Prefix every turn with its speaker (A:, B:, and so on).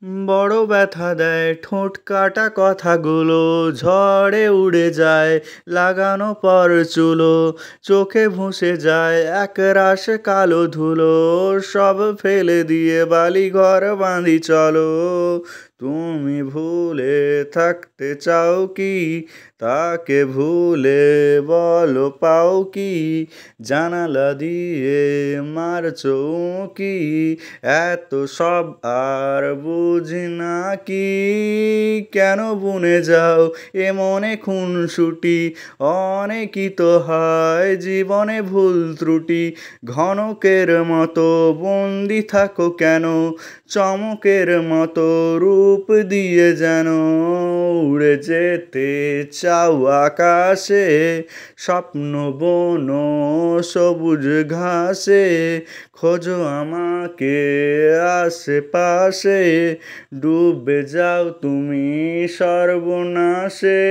A: বড় ব্যথা দেয় ঠোঁট কাটা কথাগুলো, ঝড়ে উড়ে যায় লাগানো পর চুলো, চোখে ভুঁসে যায় একরাশ কালো ধুলো, সব ফেলে দিয়ে বালিঘর বাঁধি চলো। তুমি ভুলে থাকতে চাও কি, তাকে ভুলে বলো পাও কি, জানালা দিয়ে মারছো উঁকি, এত সব আর বুঝি না কি। কেন বুনে যাও এ মনে খুনসুটি, অনেকই তো হয় জীবনে ভুল ত্রুটি, ঘনকের মতো বন্দি থাকো কেন, চমকের মতো রূপ দিয়ে যেন, উড়ে যেতে চাও আকাশে, স্বপ্ন বোনো সবুজ ঘাসে, খোঁজো আমাকে আশেপাশে, ডুবে যাও তুমি সর্বনাশে।